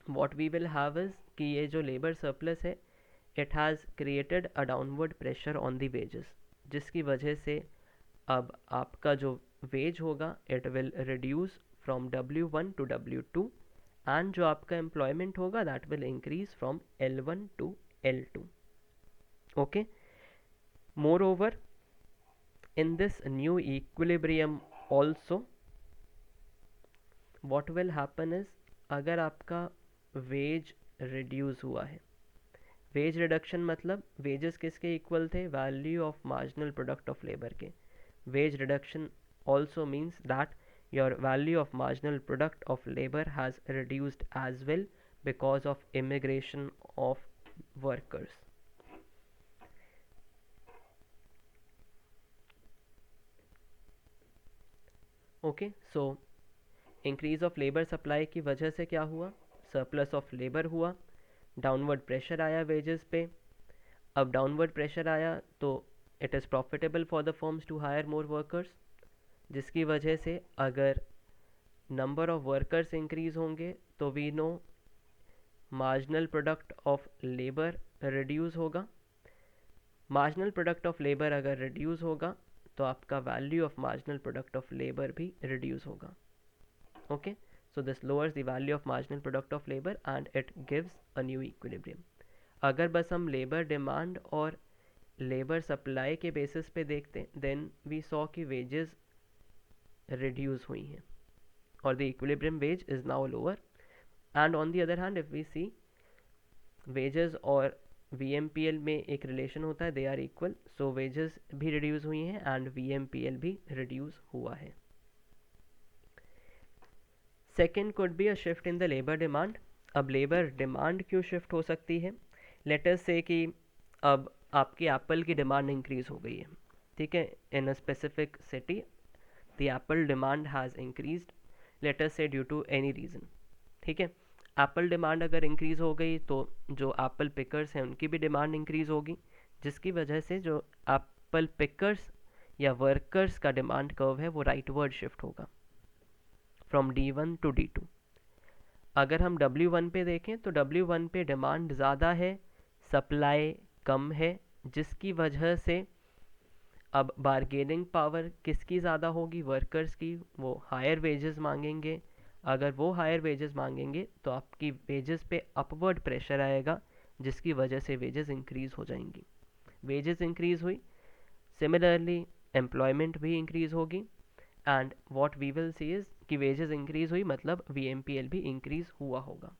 what we will have is कि ये जो लेबर सरप्लस है it has created a downward pressure on the wages, जिसकी वजह से अब आपका जो वेज होगा it will reduce from W1 to W2 and जो आपका एम्प्लॉयमेंट होगा that will increase from L1 to L2. Okay, moreover in this new equilibrium also what will happen is अगर आपका वेज रिड्यूस हुआ है, वेज रिडक्शन मतलब wages किसके equal थे, value of marginal product of labour के. Wage reduction also means that your value of marginal product of labor has reduced as well because of immigration of workers. Okay, so increase of labour supply की वजह से क्या हुआ, surplus of labour हुआ, downward pressure आया wages पे. अब downward pressure आया तो it is profitable for the firms to hire more workers, जिसकी वजह से अगर नंबर ऑफ वर्कर्स इंक्रीज होंगे तो we know marginal product of labour reduce होगा. मार्जिनल प्रोडक्ट ऑफ लेबर अगर रिड्यूस होगा तो आपका value of marginal product of labour भी रिड्यूस होगा. Okay, so this lowers the value of marginal product of labor and it gives a new equilibrium. अगर बस हम लेबर डिमांड और लेबर सप्लाई के बेसिस पे देखते हैं देन वी सॉ कि वेजेस रिड्यूस हुई हैं और the equilibrium wage is now lower. And on the other hand if we see wages और VMPL में एक रिलेशन होता है, they are equal, so wages भी रिड्यूस हुई हैं एंड VMPL भी रिड्यूस हुआ है. Second could be a shift in the labour demand. अब लेबर डिमांड क्यों शिफ्ट हो सकती है, लेट अस से कि अब आपकी एप्पल की डिमांड इंक्रीज हो गई है, ठीक है, in a specific city the apple demand has increased, let us say due to any reason. ठीक है, एप्पल डिमांड अगर इंक्रीज़ हो गई तो जो एप्पल पिकर्स हैं उनकी भी डिमांड इंक्रीज़ होगी, जिसकी वजह से जो एप्पल पिकर्स या वर्कर्स का डिमांड कर्व है वो राइटवर्ड शिफ्ट होगा फ्रॉम D1 टू D2. अगर हम W1 पे देखें तो W1 पे डिमांड ज़्यादा है, सप्लाई कम है, जिसकी वजह से अब बारगेनिंग पावर किसकी ज़्यादा होगी, वर्कर्स की, वो हायर वेजेस मांगेंगे. अगर वो हायर वेजेस मांगेंगे तो आपकी वेजेस पे अपवर्ड प्रेशर आएगा, जिसकी वजह से वेजेस इंक्रीज़ हो जाएंगी. वेजेस इंक्रीज़ हुई, सिमिलरली एम्प्लॉयमेंट भी इंक्रीज़ होगी and what we will see is कि वेजेस इंक्रीज़ हुई मतलब VMPL भी इंक्रीज़ हुआ होगा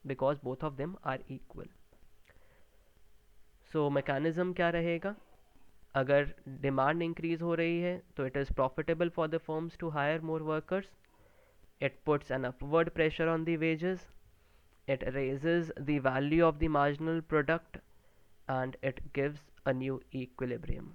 because both of them are equal. So mechanism क्या रहेगा, अगर डिमांड इंक्रीज़ हो रही है तो it is profitable for the firms to hire more workers, it puts an upward pressure on the wages, it raises the value of the marginal product and it gives a new equilibrium.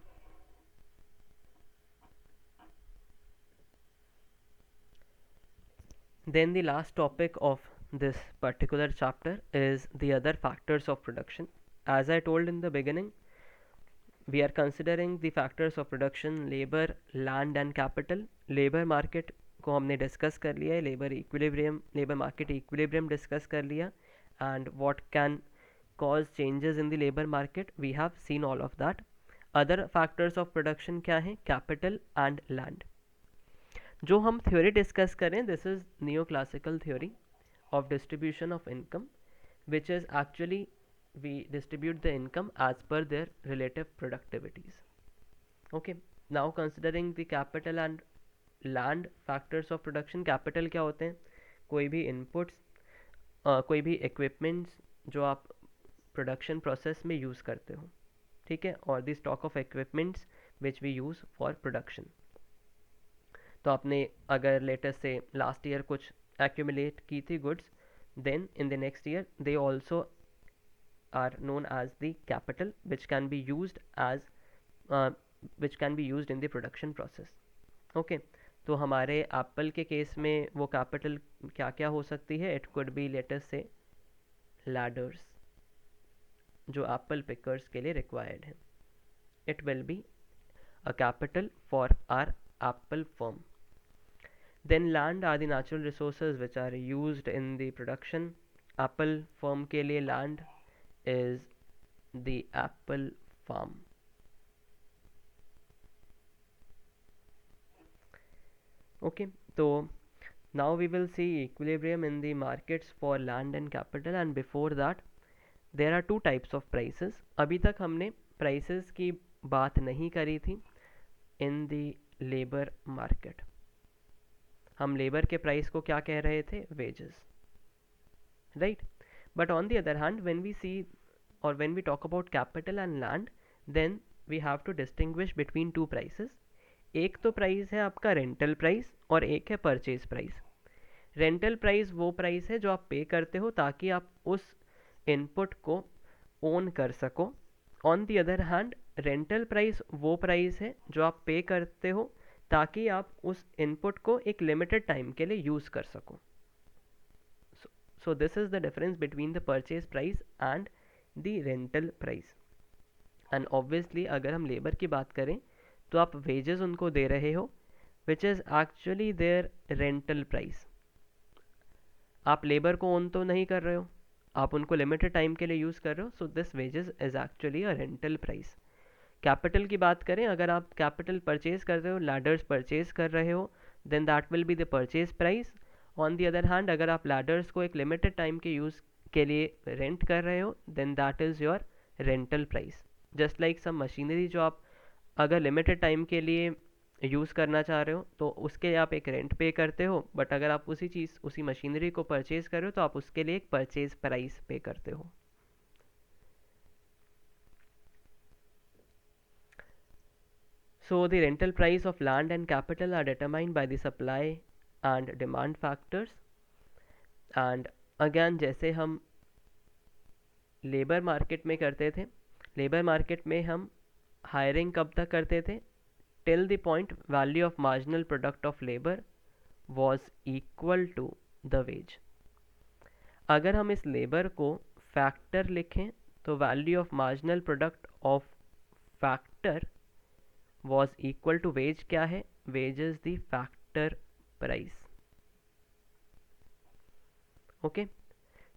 Then the last topic of this particular chapter is the other factors of production. As I told in the beginning, we are considering the factors of production, labor, land and capital. Labor market को हमने discuss कर लिया है, labour equilibrium, labour market equilibrium discuss कर लिया, and what can cause changes in the labour market, we have seen all of that. Other factors of production क्या है, capital and land. जो हम थ्योरी डिस्कस करें this is neoclassical theory of distribution of income, which is actually we distribute the income as per their relative productivities. Okay, now considering the capital and land factors of production. capital क्या होते हैं, कोई भी inputs, कोई भी equipments जो आप production process में use करते हो, ठीक है, और the stock of equipments which we use for production. तो आपने अगर लेटेस्ट से लास्ट ईयर कुछ accumulate की थी goods, then in the next year they also are known as the capital which can be used as which can be used in the production process. Okay, तो हमारे Apple के case में वो capital क्या क्या हो सकती है, it could be latest say ladders जो एप्पल पिकर्स के लिए रिक्वायर्ड है, it will be a capital for our apple firm. Then land are the natural resources which are used in the production. Apple firm के लिए land is the apple farm. Okay, तो Now we will see equilibrium in the markets for land and capital, and before that there are two types of prices. अभी तक हमने prices की बात नहीं करी थी in the labor market. हम लेबर के प्राइस को क्या कह रहे थे? wages, right? But on the other hand, when we see or when we talk about capital and land, then we have to distinguish between two prices. एक तो price है आपका रेंटल प्राइस और एक है परचेज प्राइस. रेंटल प्राइस वो price है जो आप पे करते हो ताकि आप उस इनपुट को ओन कर सको. On the other hand rental price वो प्राइस है जो आप पे करते हो ताकि आप उस इनपुट को एक लिमिटेड टाइम के लिए यूज़ कर सको. So this is the difference between the purchase price and the rental price. And obviously अगर हम लेबर की बात करें तो आप wages उनको दे रहे हो which is actually their rental price. आप लेबर को ओन तो नहीं कर रहे हो, आप उनको लिमिटेड टाइम के लिए यूज़ कर रहे हो. So this wages is actually a rental price. Capital की बात करें, अगर आप कैपिटल परचेज कर रहे हो, लैडर्स परचेज कर रहे हो, then that will be the purchase price. On the other hand अगर आप लैडर्स को एक लिमिटेड टाइम के यूज़ के लिए रेंट कर रहे हो, then that is your rental price. Just like some machinery जो आप अगर लिमिटेड टाइम के लिए यूज़ करना चाह रहे हो तो उसके आप एक रेंट पे करते हो, बट अगर आप उसी मशीनरी को परचेज कर रहे हो तो आप उसके लिए एक परचेज प्राइस पे करते हो. So the rental price of land and capital are determined by the supply and demand factors. And again जैसे हम लेबर मार्केट में करते थे, लेबर मार्केट में हम हायरिंग कब तक करते थे? Till the point value of marginal product of labour was equal to the wage. अगर हम इस लेबर को फैक्टर लिखें तो value of marginal product of factor was equal to wage. क्या है? wage is the factor price. Okay,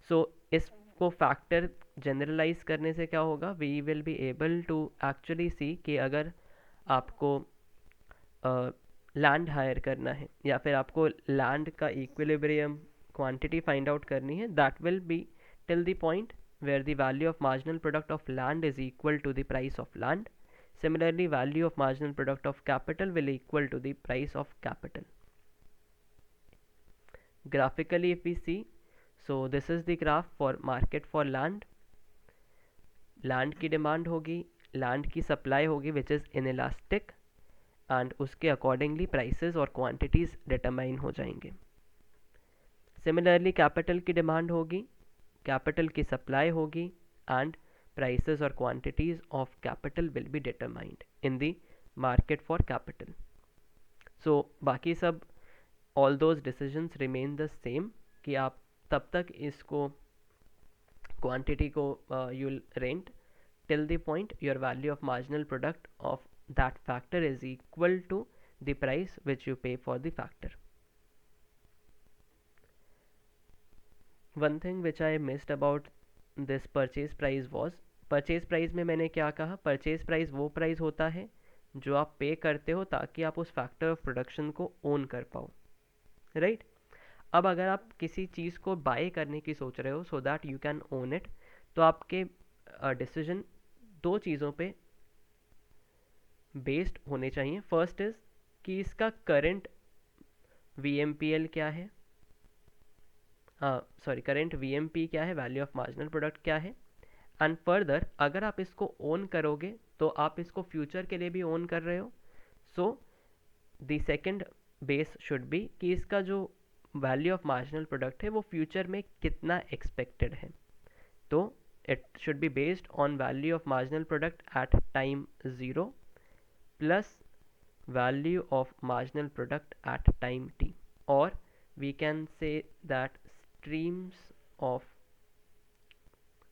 so इसको factor generalise करने से क्या होगा? We will be able to actually see कि अगर आपको लैंड हायर करना है या फिर आपको लैंड का इक्विलिब्रियम क्वांटिटी फाइंड आउट करनी है, that will be till the point where the value of marginal product of land is equal to the price of land. Similarly, value of marginal product of capital will equal to the price of capital. Graphically if we see, so this is the graph for market for land. land की demand होगी, land की supply होगी which is inelastic, and उसके accordingly prices और quantities determine हो जाएंगे. Similarly capital की demand होगी, capital की supply होगी, and prices or quantities of capital will be determined in the market for capital. So बाकी सब all those decisions remain the same कि आप तब तक इसको quantity को you'll rent till the point your value of marginal product of that factor is equal to the price which you pay for the factor. One thing which I missed about this purchase price was, purchase price में मैंने क्या कहा? Purchase price वो price होता है जो आप पे करते हो ताकि आप उस फैक्टर ऑफ प्रोडक्शन को ओन कर पाओ, राइट? अब अगर आप किसी चीज़ को बाय करने की सोच रहे हो so that you can own it, तो आपके डिसीजन दो चीज़ों पे बेस्ड होने चाहिए. फर्स्ट इज़ कि इसका करंट VMPL क्या है, करंट VMP क्या है, वैल्यू ऑफ मार्जिनल प्रोडक्ट क्या है. एंड फर्दर अगर आप इसको ओन करोगे तो आप इसको फ्यूचर के लिए भी ओन कर रहे हो. So the second base should be कि इसका जो वैल्यू ऑफ मार्जिनल प्रोडक्ट है वो फ्यूचर में कितना एक्सपेक्टेड है. तो it should be based on value of marginal product at time 0 plus value of marginal product at time t, और we can say that streams of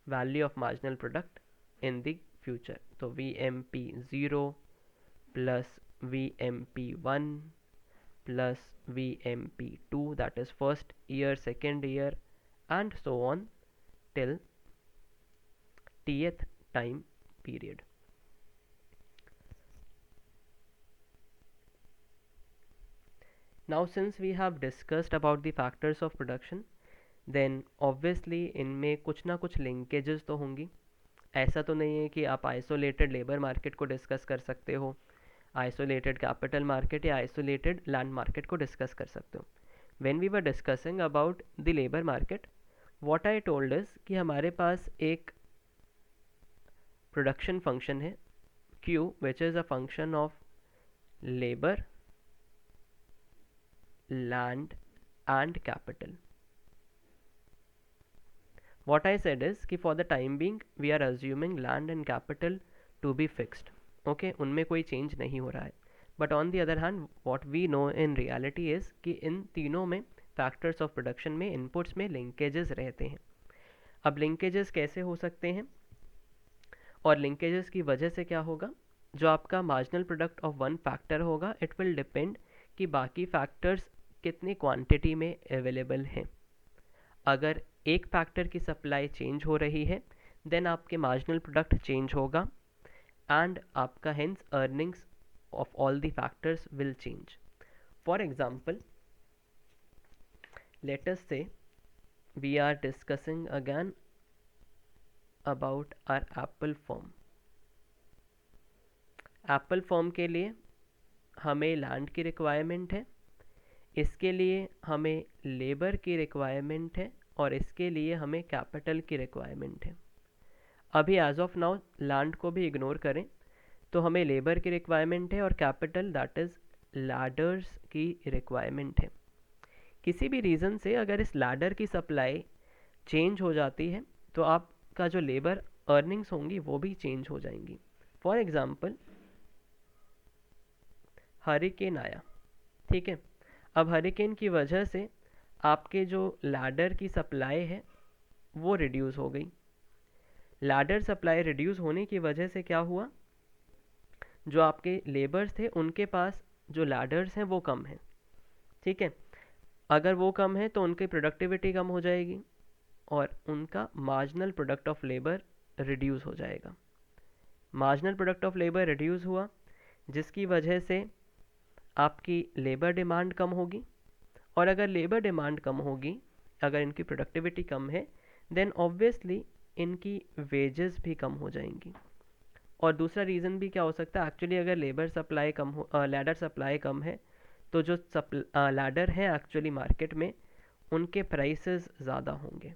value of marginal product in the future. So VMP0 plus VMP1 plus VMP2, that is first year, second year, and so on till tth time period. Now since we have discussed about the factors of production, then obviously इनमें कुछ ना कुछ linkages तो होंगी. ऐसा तो नहीं है कि आप आइसोलेटेड लेबर मार्केट को डिस्कस कर सकते हो, आइसोलेटेड कैपिटल मार्केट या आइसोलेटेड लैंड मार्केट को डिस्कस कर सकते हो. When we were discussing about the labour market, what I told is कि हमारे पास एक प्रोडक्शन फंक्शन है Q which is a function of labor, land and capital. What I said is कि for the time being we are assuming land and capital to be fixed. Okay, उनमें कोई change नहीं हो रहा है. But on the other hand, what we know in reality is कि इन तीनों में factors of production में inputs में linkages रहते हैं. अब linkages कैसे हो सकते हैं और linkages की वजह से क्या होगा? जो आपका marginal product of one factor होगा, it will depend कि बाकी factors कितनी quantity में available हैं. अगर एक फैक्टर की सप्लाई चेंज हो रही है देन आपके मार्जिनल प्रोडक्ट चेंज होगा एंड आपका hence earnings of all the factors will change. For example, let us say we are discussing again about our apple firm. Apple firm के लिए हमें लैंड की रिक्वायरमेंट है, इसके लिए हमें लेबर की रिक्वायरमेंट है और इसके लिए हमें कैपिटल की रिक्वायरमेंट है. अभी एज ऑफ नाउ लैंड को भी इग्नोर करें तो हमें लेबर की रिक्वायरमेंट है और कैपिटल दैट इज़ लैडर्स की रिक्वायरमेंट है. किसी भी रीज़न से अगर इस लैडर की सप्लाई चेंज हो जाती है तो आपका जो लेबर अर्निंग्स होंगी वो भी चेंज हो जाएंगी. फॉर एग्ज़ाम्पल, हरिकेन आया, ठीक है. अब हरिकेन की वजह से आपके जो लैडर की सप्लाई है वो रिड्यूस हो गई. लैडर सप्लाई रिड्यूस होने की वजह से क्या हुआ, जो आपके लेबर्स थे उनके पास जो लैडर्स हैं वो कम हैं, ठीक है. अगर वो कम है तो उनकी प्रोडक्टिविटी कम हो जाएगी और उनका marginal product of labour reduce हो जाएगा. Marginal product of labour reduce हुआ जिसकी वजह से आपकी लेबर डिमांड कम होगी और अगर लेबर डिमांड कम होगी, अगर इनकी प्रोडक्टिविटी कम है देन ऑब्वियसली इनकी वेजेस भी कम हो जाएंगी. और दूसरा रीज़न भी क्या हो सकता है, एक्चुअली अगर लेबर सप्लाई कम हो, लैडर सप्लाई कम है तो जो लैडर है एक्चुअली मार्केट में उनके प्राइसेस ज़्यादा होंगे.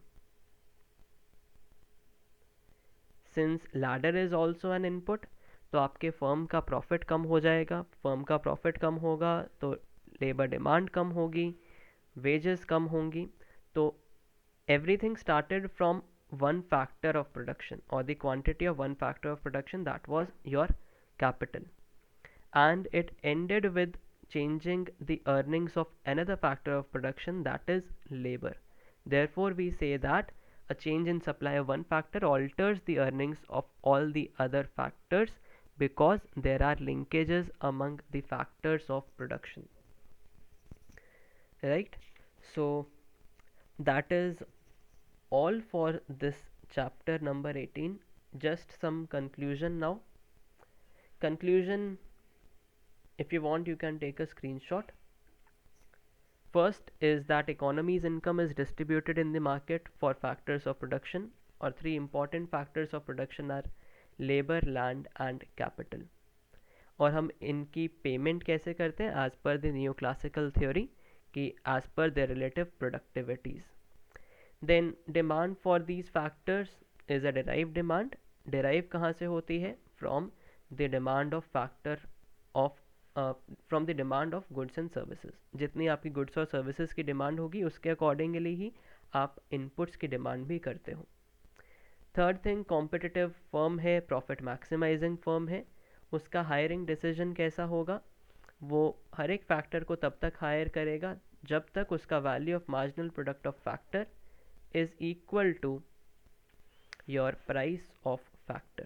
Since ladder is also an input तो आपके फर्म का प्रॉफिट कम हो जाएगा. फर्म का प्रॉफिट कम होगा तो लेबर डिमांड कम होगी, वेजेस कम होंगी. तो everything started from one factor of production or the quantity of one factor of production, that was your capital, and it ended with changing the earnings of another factor of production, that is labor. Therefore we say that a change in supply of one factor alters the earnings of all the other factors because there are linkages among the factors of production, right? So that is all for this chapter number 18. Just some conclusion now. Conclusion, if you want you can take a screenshot. First is that economy's income is distributed in the market for factors of production, or three important factors of production are labor, land and capital. और हम इनकी payment कैसे करते हैं, as per the new classical theory कि as per the relative productivities. Then demand for these factors is a derived demand. Derive कहाँ से होती है, from the demand of factor of from the demand of goods and services. जितनी आपकी goods और services की demand होगी उसके accordingly ही आप inputs की demand भी करते हो. Third thing, competitive firm है, profit maximizing firm है, उसका hiring decision कैसा होगा, वो हर एक factor को तब तक hire करेगा जब तक उसका value of marginal product of factor is equal to your price of factor.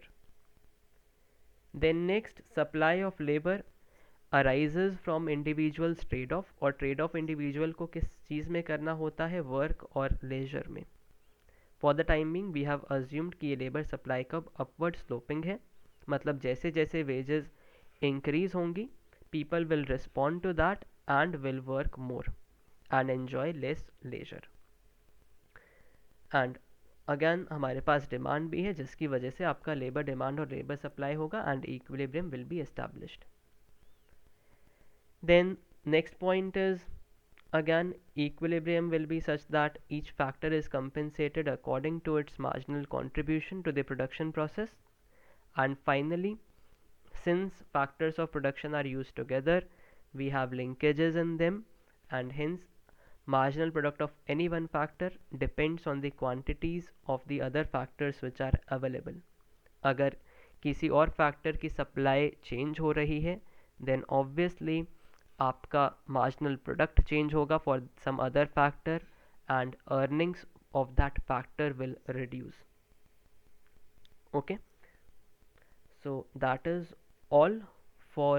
Then next, supply of labor arises from individuals trade off, और trade off individual को किस चीज़ में करना होता है, work और leisure में. For the time being we have assumed कि ये labor supply कब upward sloping है, मतलब जैसे जैसे wages increase होंगी people will respond to that and will work more and enjoy less leisure. And again हमारे पास डिमांड भी है जिसकी वजह से आपका लेबर डिमांड और लेबर सप्लाई होगा and equilibrium will be established. Then next point is again equilibrium will be such that each factor is compensated according to its marginal contribution to the production process. And finally, since factors of production are used together, we have linkages in them, and hence marginal product of any one factor depends on the quantities of the other factors which are available. अगर किसी और factor की supply change हो रही है then obviously आपका marginal product change होगा for some other factor and earnings of that factor will reduce. Okay, so that is all for